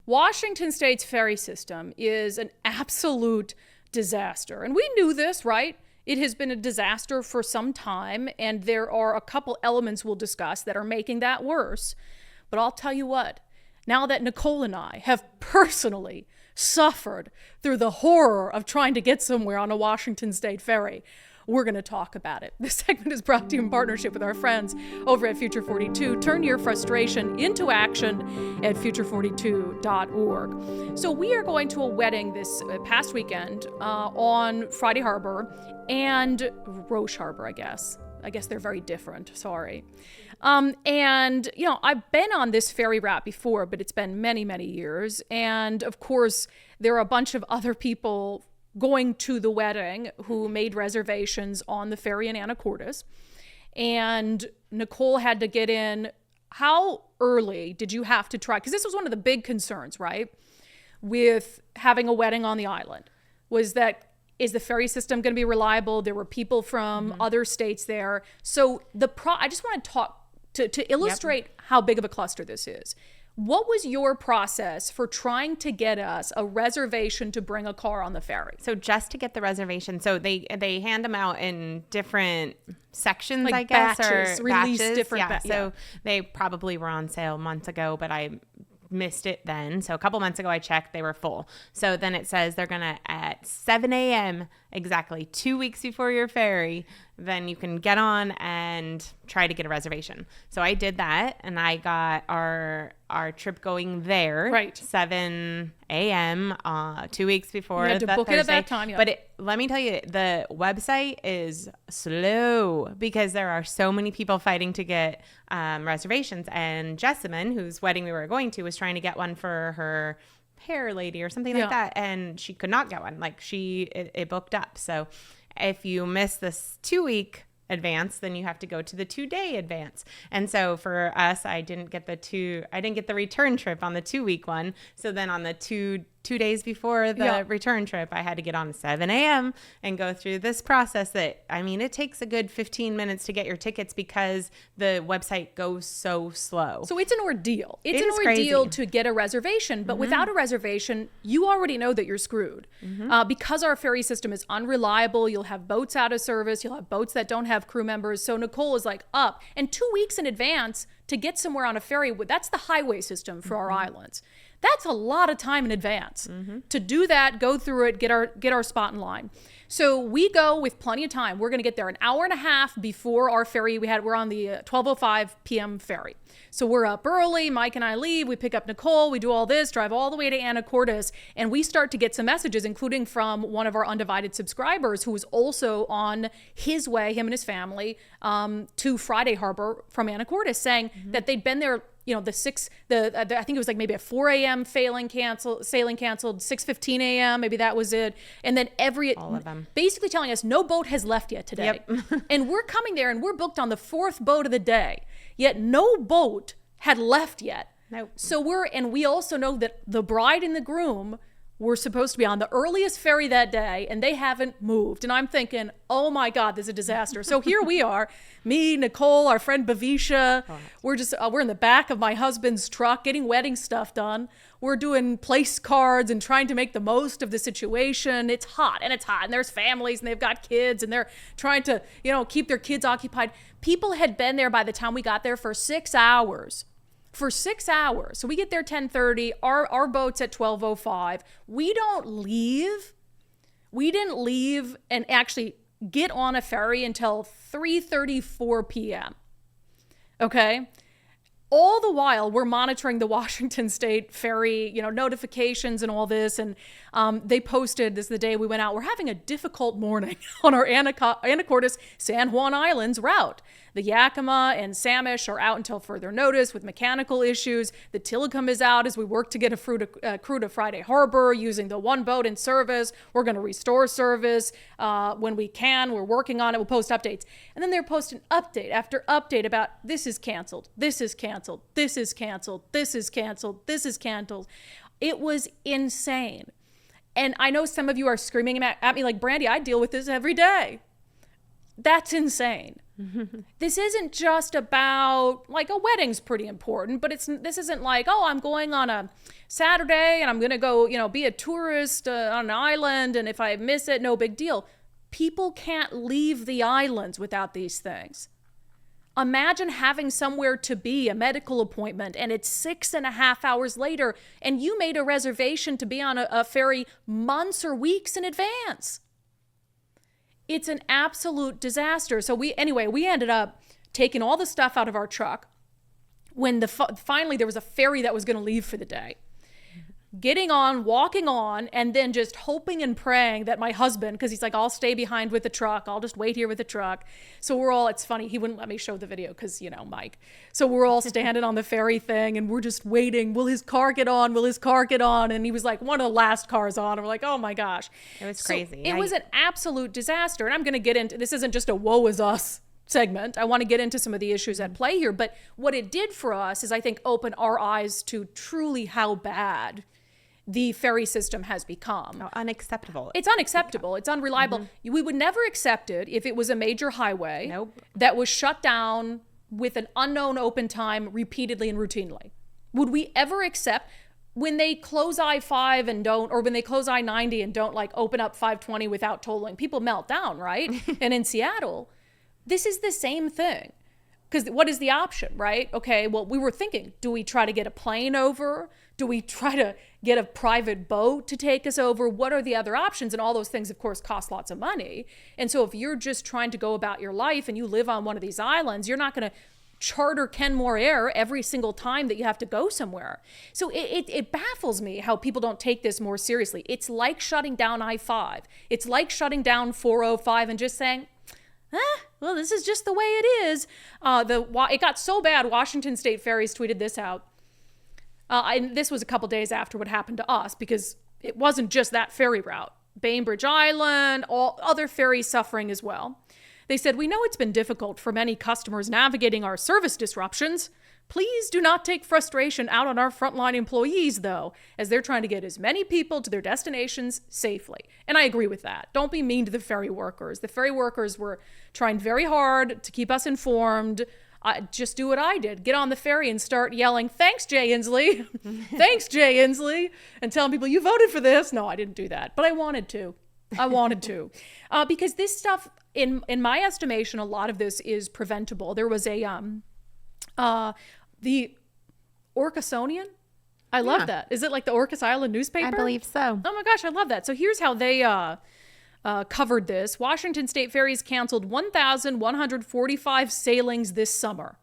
Washington State's ferry system is an absolute disaster. And we knew this, right? It has been a disaster for some time, and there are a couple elements we'll discuss that are making that worse. But I'll tell you what, now that Nicole and I have personally suffered through the horror of trying to get somewhere on a Washington State ferry, we're going to talk about it. This segment is brought to you in partnership with our friends over at Future 42. Turn your frustration into action at future42.org. So we are going to a wedding this past weekend on Friday Harbor and Roche Harbor, I guess. I guess they're very different. Sorry. And, you know, I've been on this ferry route before, but it's been many, many years. And of course, there are a bunch of other people going to the wedding who made reservations on the ferry in Anacortes. And Nicole had to get in. How early did you have to try? Because this was one of the big concerns, right, with having a wedding on the island, was that, is the ferry system going to be reliable? There were people from other states there. So I just want to talk to illustrate how big of a cluster this is. What was your process for trying to get us a reservation to bring a car on the ferry? So just to get the reservation, so they hand them out in different sections, like I guess, batches, or release batches. different. So they probably were on sale months ago, but I missed it then. So a couple months ago I checked, they were full. So then it says they're going to, at 7 a.m. exactly 2 weeks before your ferry, then you can get on and try to get a reservation. So I did that, and I got our trip going there, right, 7 a.m. 2 weeks before. You had to book Thursday. it at that time. Yeah. But let me tell you, the website is slow because there are so many people fighting to get reservations. And Jessamine, whose wedding we were going to, was trying to get one for her hair lady or something like that, and she could not get one. Like it booked up. So if you miss this 2 week advance, then you have to go to the 2 day advance. And so for us, I didn't get the return trip on the 2 week one. So then on the two days before the return trip, I had to get on 7 a.m. and go through this process that, I mean, it takes a good 15 minutes to get your tickets because the website goes so slow. So it's an ordeal. It's an ordeal to get a reservation, but without a reservation, you already know that you're screwed. Because our ferry system is unreliable, you'll have boats out of service, you'll have boats that don't have crew members. So Nicole is like up, and 2 weeks in advance to get somewhere on a ferry, that's the highway system for our islands. That's a lot of time in advance to do that, go through it, get our spot in line. So we go with plenty of time. We're going to get there an hour and a half before our ferry. We're on the 12:05 p.m. ferry. So we're up early. Mike and I leave. We pick up Nicole. We do all this, drive all the way to Anacortes, and we start to get some messages, including from one of our unDivided subscribers who was also on his way, him and his family, to Friday Harbor from Anacortes, saying that they'd been there. You know, I think it was like maybe a 4 a.m. sailing canceled, 6:15 a.m. Maybe that was it. And then all of them basically telling us no boat has left yet today. And we're coming there and we're booked on the 4th boat of the day, yet no boat had left yet. Nope. So we also know that the bride and the groom were supposed to be on the earliest ferry that day, and they haven't moved. And I'm thinking, oh my God, this is a disaster. So here we are, me, Nicole, our friend Bavisha. We're in the back of my husband's truck getting wedding stuff done. We're doing place cards and trying to make the most of the situation. It's hot, and there's families, and they've got kids, and they're trying to, keep their kids occupied. People had been there by the time we got there for 6 hours. For 6 hours. So we get there 10:30. Our boat's at 12:05. We didn't leave and actually get on a ferry until 3:34 p.m. Okay? All the while, we're monitoring the Washington State ferry, notifications and all this. And they posted, this is the day we went out, we're having a difficult morning on our Anacortes San Juan Islands route. The Yakima and Samish are out until further notice with mechanical issues. The Tillicum is out as we work to get a crew to Friday Harbor using the one boat in service. We're going to restore service when we can. We're working on it. We'll post updates. And then they're posting update after update about this is canceled, this is canceled, this is canceled, this is canceled, this is canceled. It was insane. And I know some of you are screaming at me like, Brandi, I deal with this every day. That's insane. This isn't just about, like, a wedding's pretty important, but this isn't like, oh, I'm going on a Saturday and I'm going to go, be a tourist on an island, and if I miss it, no big deal. People can't leave the islands without these things. Imagine having somewhere to be, a medical appointment, and it's 6.5 hours later, and you made a reservation to be on a ferry months or weeks in advance. It's an absolute disaster. So we ended up taking all the stuff out of our truck when finally there was a ferry that was going to leave for the day. Getting on, walking on, and then just hoping and praying that my husband, because he's like, I'll stay behind with the truck. I'll just wait here with the truck. So it's funny, he wouldn't let me show the video because, Mike. So we're all standing on the ferry thing and we're just waiting. Will his car get on? Will his car get on? And he was like one of the last cars on. And we're like, oh my gosh. It was crazy. It was an absolute disaster. And I'm going to get into, this isn't just a woe is us segment. I want to get into some of the issues at play here. But what it did for us is, I think, open our eyes to truly how bad the ferry system has become. Oh, unacceptable. It's unacceptable. It's unreliable. We would never accept it if it was a major highway that was shut down with an unknown open time repeatedly and routinely. Would we ever accept when they close I-5 and don't, or when they close I-90 and don't like open up 520 without tolling? People melt down, right? And in Seattle, this is the same thing. Because what is the option, right? Okay, well, we were thinking, do we try to get a plane over? Do we try to get a private boat to take us over? What are the other options? And all those things, of course, cost lots of money. And so if you're just trying to go about your life and you live on one of these islands, you're not going to charter Kenmore Air every single time that you have to go somewhere. So it baffles me how people don't take this more seriously. It's like shutting down I-5. It's like shutting down 405 and just saying, well, this is just the way it is. It got so bad, Washington State Ferries tweeted this out. And this was a couple days after what happened to us, because it wasn't just that ferry route. Bainbridge Island, all other ferries suffering as well. They said, we know it's been difficult for many customers navigating our service disruptions. Please do not take frustration out on our frontline employees, though, as they're trying to get as many people to their destinations safely. And I agree with that. Don't be mean to the ferry workers. The ferry workers were trying very hard to keep us informed. Just do what I did. Get on the ferry and start yelling, thanks, Jay Inslee. Thanks, Jay Inslee. And telling people, you voted for this. No, I didn't do that. But I wanted to. Because this stuff, in my estimation, a lot of this is preventable. There was the Orcasonian. I love that. Is it like the Orcas Island newspaper? I believe so. Oh my gosh, I love that. So here's how they covered this. Washington State Ferries canceled 1,145 sailings this summer,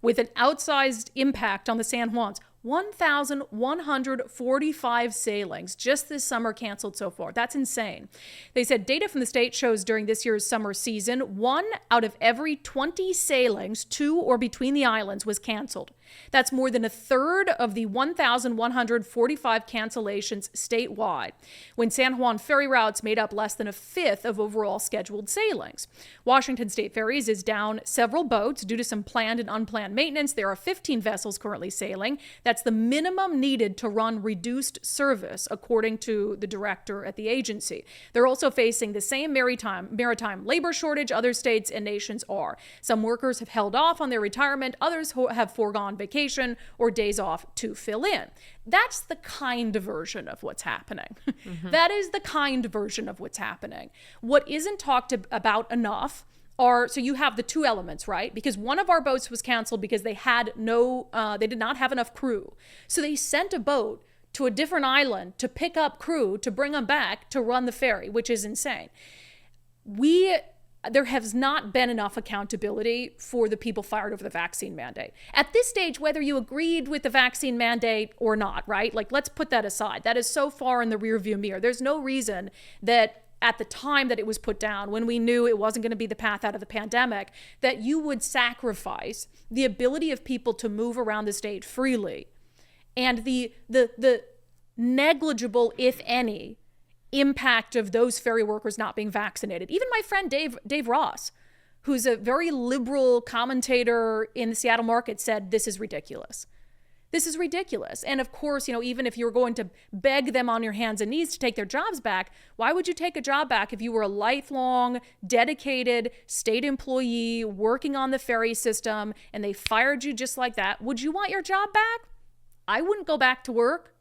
with an outsized impact on the San Juans. 1,145 sailings just this summer canceled so far. That's insane. They said data from the state shows during this year's summer season, 1 out of every 20 sailings to or between the islands was canceled. That's more than a third of the 1,145 cancellations statewide, when San Juan ferry routes made up less than a fifth of overall scheduled sailings. Washington State Ferries is down several boats due to some planned and unplanned maintenance. There are 15 vessels currently sailing. That's the minimum needed to run reduced service, according to the director at the agency. They're also facing the same maritime labor shortage other states and nations are. Some workers have held off on their retirement. Others have foregone vacation or days off to fill in. That's the kind version of what's happening. That is the kind version of what's happening. What isn't talked about enough so you have the two elements, right? Because one of our boats was canceled because they did not have enough crew. So they sent a boat to a different island to pick up crew, to bring them back to run the ferry, which is insane. There has not been enough accountability for the people fired over the vaccine mandate. At this stage, whether you agreed with the vaccine mandate or not, right? Like, let's put that aside. That is so far in the rearview mirror. There's no reason that at the time that it was put down, when we knew it wasn't going to be the path out of the pandemic, that you would sacrifice the ability of people to move around the state freely and the negligible, if any, impact of those ferry workers not being vaccinated. Even my friend Dave Ross, who's a very liberal commentator in the Seattle market, said this is ridiculous. This is ridiculous. And of course, even if you're going to beg them on your hands and knees to take their jobs back, why would you take a job back if you were a lifelong, dedicated state employee working on the ferry system and they fired you just like that? Would you want your job back? I wouldn't go back to work.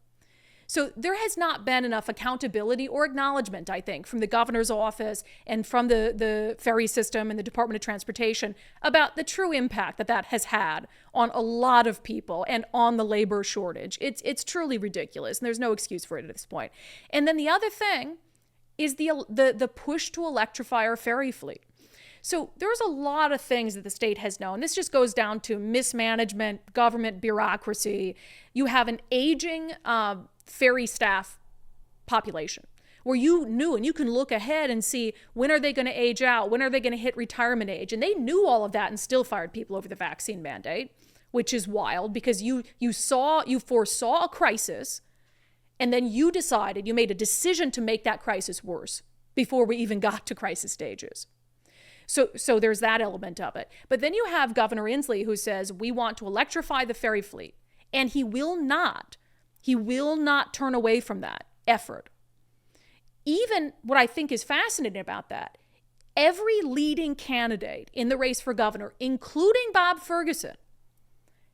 So there has not been enough accountability or acknowledgement, I think, from the governor's office and from the ferry system and the Department of Transportation about the true impact that has had on a lot of people and on the labor shortage. It's truly ridiculous, and there's no excuse for it at this point. And then the other thing is the push to electrify our ferry fleet. So there's a lot of things that the state has known. This just goes down to mismanagement, government bureaucracy. You have an aging ferry staff population where you knew, and you can look ahead and see when are they going to age out, when are they going to hit retirement age, and they knew all of that and still fired people over the vaccine mandate, which is wild because you foresaw a crisis, and then you made a decision to make that crisis worse before we even got to crisis stages. So there's that element of it. But then you have Governor Inslee who says we want to electrify the ferry fleet, and he will not turn away from that effort. Even what I think is fascinating about that, every leading candidate in the race for governor, including Bob Ferguson,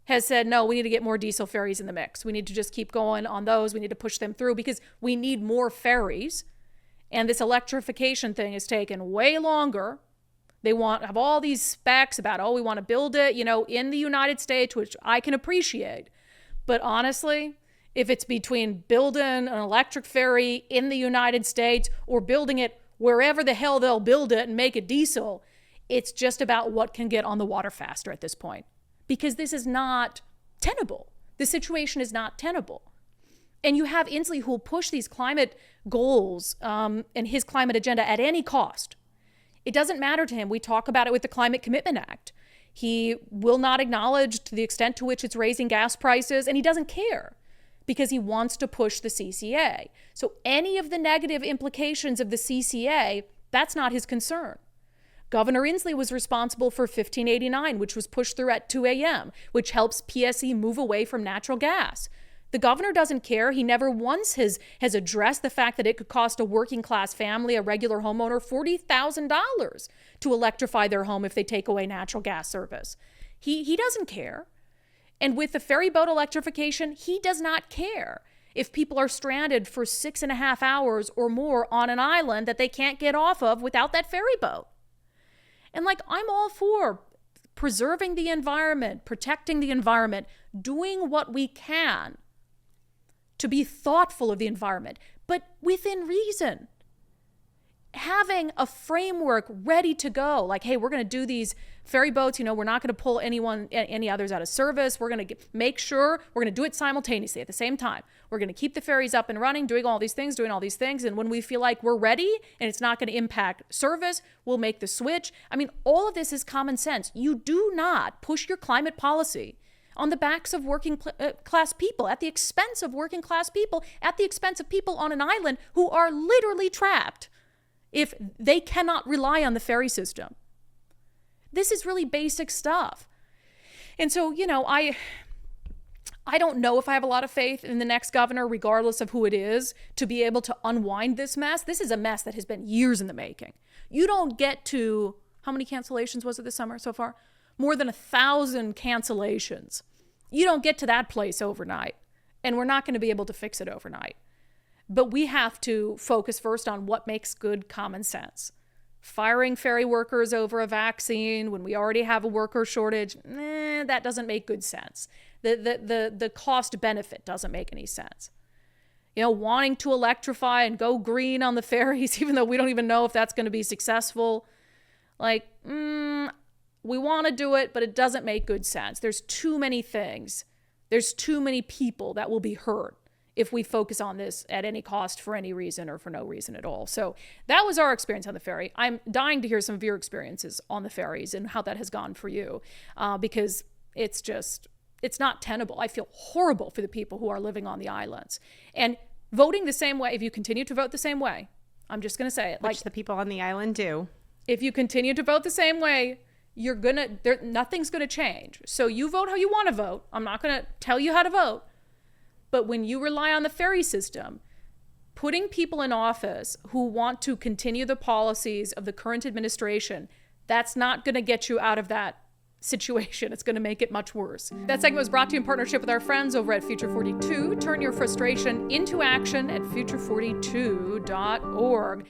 has said, no, we need to get more diesel ferries in the mix. We need to just keep going on those. We need to push them through because we need more ferries. And this electrification thing has taken way longer. They have all these specs about, we want to build it, in the United States, which I can appreciate. But honestly, if it's between building an electric ferry in the United States or building it wherever the hell they'll build it and make it diesel, it's just about what can get on the water faster at this point. Because this is not tenable. The situation is not tenable. And you have Inslee who will push these climate goals and his climate agenda at any cost. It doesn't matter to him. We talk about it with the Climate Commitment Act. He will not acknowledge to the extent to which it's raising gas prices, and he doesn't care because he wants to push the CCA. So any of the negative implications of the CCA, that's not his concern. Governor Inslee was responsible for 1589, which was pushed through at 2 a.m., which helps PSE move away from natural gas. The governor doesn't care. He never once has addressed the fact that it could cost a working class family, a regular homeowner, $40,000 to electrify their home if they take away natural gas service. He doesn't care. And with the ferry boat electrification, he does not care if people are stranded for 6.5 hours or more on an island that they can't get off of without that ferry boat. And I'm all for preserving the environment, protecting the environment, doing what we can to be thoughtful of the environment, but within reason. Having a framework ready to go, hey, we're going to do these ferry boats, we're not going to pull any others out of service. We're going to make sure we're going to do it simultaneously at the same time. We're going to keep the ferries up and running, doing all these things. And when we feel like we're ready and it's not going to impact service, we'll make the switch. All of this is common sense. You do not push your climate policy on the backs of working class people, at the expense of working class people, at the expense of people on an island who are literally trapped if they cannot rely on the ferry system. This is really basic stuff. And so, I don't know if I have a lot of faith in the next governor, regardless of who it is, to be able to unwind this mess. This is a mess that has been years in the making. You don't get to, how many cancellations was it this summer so far? More than 1,000 cancellations. You don't get to that place overnight, and we're not going to be able to fix it overnight. But we have to focus first on what makes good common sense. Firing ferry workers over a vaccine when we already have a worker shortage, that doesn't make good sense. The cost benefit doesn't make any sense. Wanting to electrify and go green on the ferries, even though we don't even know if that's going to be successful, we want to do it, but it doesn't make good sense. There's too many things. There's too many people that will be hurt if we focus on this at any cost for any reason or for no reason at all. So that was our experience on the ferry. I'm dying to hear some of your experiences on the ferries and how that has gone for you, because it's not tenable. I feel horrible for the people who are living on the islands. And voting the same way, if you continue to vote the same way, I'm just going to say it. Which the people on the island do. If you continue to vote the same way, nothing's gonna change. So you vote how you want to vote. I'm not gonna tell you how to vote. But when you rely on the ferry system, putting people in office who want to continue the policies of the current administration, that's not gonna get you out of that situation. It's going to make it much worse. That segment was brought to you in partnership with our friends over at Future 42. Turn your frustration into action at future42.org.